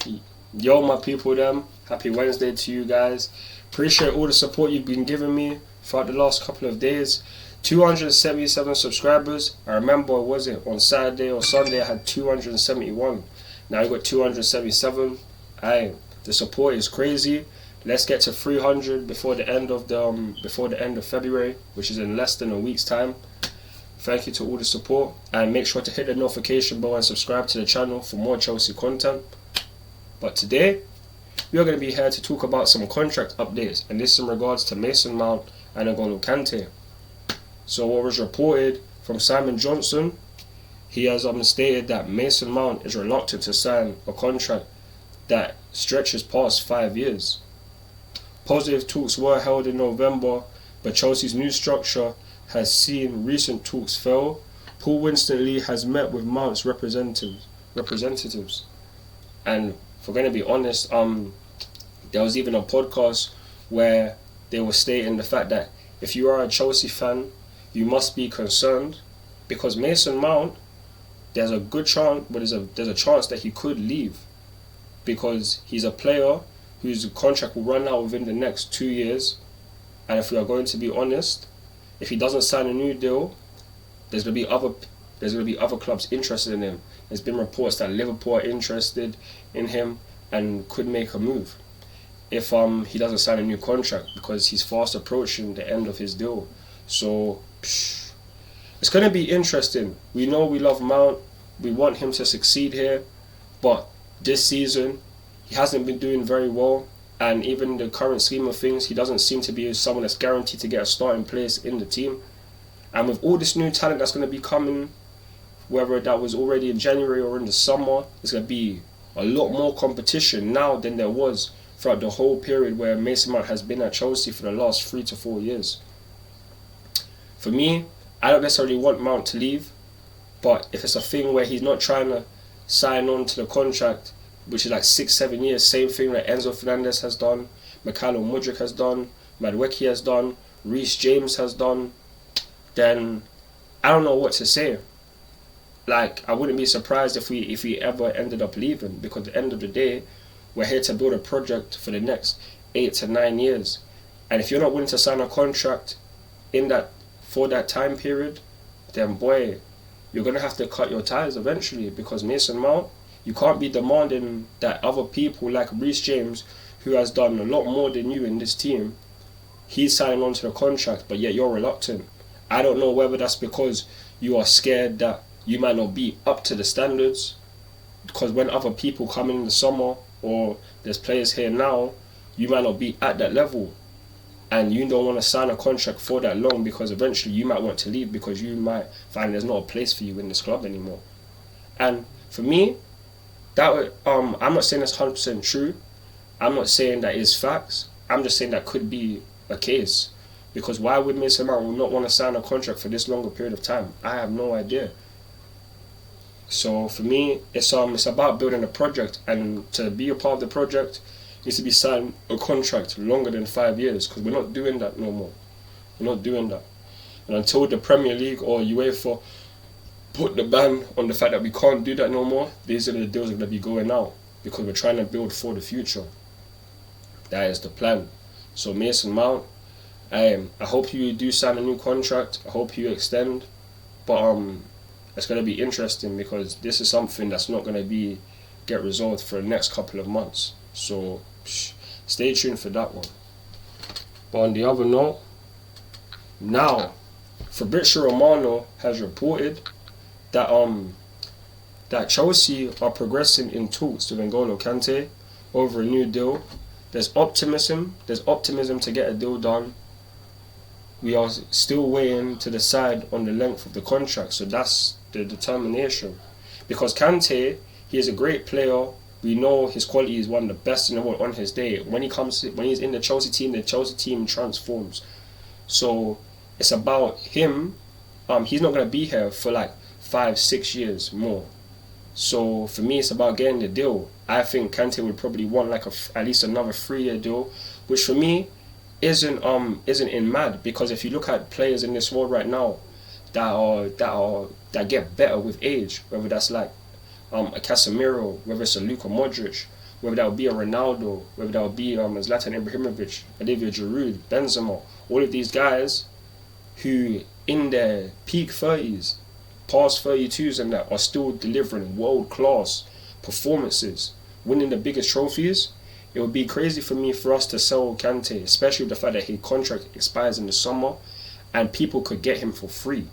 Yo, my people, happy Wednesday to you guys. Appreciate all the support you've been giving me throughout the last couple of days. 277 subscribers. I remember, was it on Saturday or Sunday? I had 271. Now I got 277. The support is crazy. Let's get to 300 before the end of February, which is in less than a week's time. Thank you to all the support, and make sure to hit the notification bell and subscribe to the channel for more Chelsea content. But today, we are going to be here to talk about some contract updates, and this in regards to Mason Mount and Kante. So what was reported from Simon Johnson, he has stated that Mason Mount is reluctant to sign a contract that stretches past 5 years. Positive talks were held in November, but Chelsea's new structure has seen recent talks fail. Paul Winston-Lee has met with Mount's representatives. And if we're going to be honest, there was even a podcast where they were stating the fact that if you are a Chelsea fan, you must be concerned because Mason Mount, there's a good chance, but there's a chance that he could leave because he's a player whose contract will run out within the next 2 years. And if we are going to be honest, if he doesn't sign a new deal, there's going to be other clubs interested in him. There's been reports that Liverpool are interested in him and could make a move if he doesn't sign a new contract because he's fast approaching the end of his deal. So it's going to be interesting. We know we love Mount. We want him to succeed here, but this season he hasn't been doing very well. And even in the current scheme of things, he doesn't seem to be someone that's guaranteed to get a starting place in the team. And with all this new talent that's going to be coming, whether that was already in January or in the summer, there's going to be a lot more competition now than there was throughout the whole period where Mason Mount has been at Chelsea for the last 3 to 4 years. For me, I don't necessarily want Mount to leave, but if it's a thing where he's not trying to sign on to the contract, which is like 6-7 years, same thing that Enzo Fernandez has done, Mikhailo Mudryk has done, Madueke has done, Reece James has done, then I don't know what to say. Like, I wouldn't be surprised if we ever ended up leaving, because at the end of the day, we're here to build a project for the next 8 to 9 years. And if you're not willing to sign a contract for that time period, then boy, you're going to have to cut your ties eventually, because Mason Mount, you can't be demanding that other people like Reece James, who has done a lot more than you in this team, he's signing on to the contract, but yet you're reluctant. I don't know whether that's because you are scared that you might not be up to the standards, because when other people come in the summer, or there's players here now, you might not be at that level, and you don't want to sign a contract for that long because eventually you might want to leave because you might find there's not a place for you in this club anymore. And for me, I'm not saying that's 100% true. I'm not saying that is facts. I'm just saying that could be a case. Because why would Mason Mount not want to sign a contract for this longer period of time? I have no idea. So for me, it's about building a project, and to be a part of the project needs to be signed a contract longer than 5 years, because we're not doing that no more. We're not doing that. And until the Premier League or UEFA put the ban on the fact that we can't do that no more, these are the deals that are going to be going out, because we're trying to build for the future. That is the plan. So Mason Mount, I hope you do sign a new contract. I hope you extend, but it's going to be interesting because this is something that's not going to get resolved for the next couple of months. So stay tuned for that one. But on the other note, now Fabrizio Romano has reported that Chelsea are progressing in talks with N'Golo Kante over a new deal. There's optimism to get a deal done. We are still waiting to decide on the length of the contract, so that's the determination. Because Kante, he is a great player. We know his quality is one of the best in the world on his day. When he's in the Chelsea team transforms. So it's about him. He's not going to be here for like 5-6 years more. So for me, it's about getting the deal. I think Kante would probably want like at least another 3-year deal, which for me isn't in mad, because if you look at players in this world right now that get better with age, whether that's like a Casemiro, whether it's a Luka Modric, whether that would be a Ronaldo, whether that would be Zlatan Ibrahimovic, Olivier Giroud, Benzema, all of these guys who in their peak 30s, past 32s and that, are still delivering world-class performances, winning the biggest trophies. It would be crazy for us to sell Kante, especially with the fact that his contract expires in the summer and people could get him for free.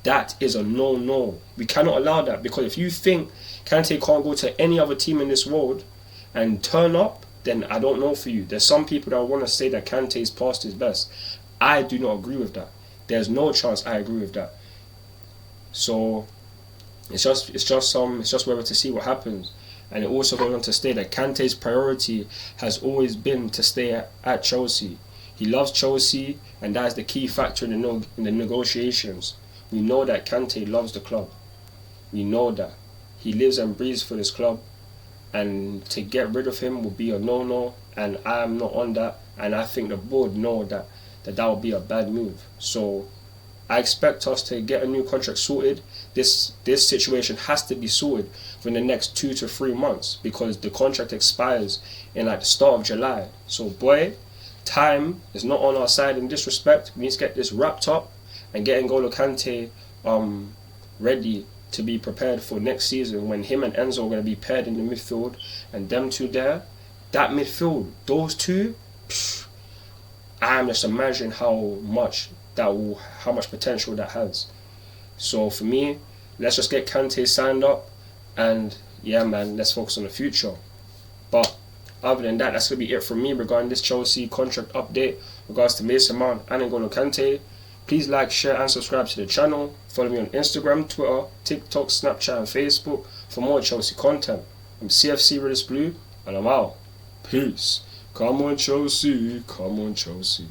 That is a no-no. We cannot allow that, because if you think Kante can't go to any other team in this world and turn up, then I don't know for you. There's some people that want to say that Kante is past his best. I do not agree with that. There's no chance I agree with that. So it's just whether to see what happens. And it also goes on to state that Kante's priority has always been to stay at Chelsea. He loves Chelsea, and that is the key factor in the negotiations. We know that Kante loves the club. We know that. He lives and breathes for this club. And to get rid of him would be a no-no. And I am not on that. And I think the board know that would be a bad move. So I expect us to get a new contract sorted. This situation has to be sorted within the next 2 to 3 months, because the contract expires in like the start of July. So boy, time is not on our side in this respect. We need to get this wrapped up and get N'Golo Kante ready to be prepared for next season, when him and Enzo are going to be paired in the midfield, and them two there, that midfield, those two, I'm just imagining how much potential that has. So for me, let's just get Kante signed up, and yeah man, let's focus on the future. But other than that, that's going to be it from me regarding this Chelsea contract update regards to Mason Mount and N'Golo Kante. Please like, share and subscribe to the channel. Follow me on Instagram, Twitter, TikTok, Snapchat and Facebook for more Chelsea content. I'm CFC Redis Blue, and I'm out. Peace. Come on Chelsea, come on Chelsea.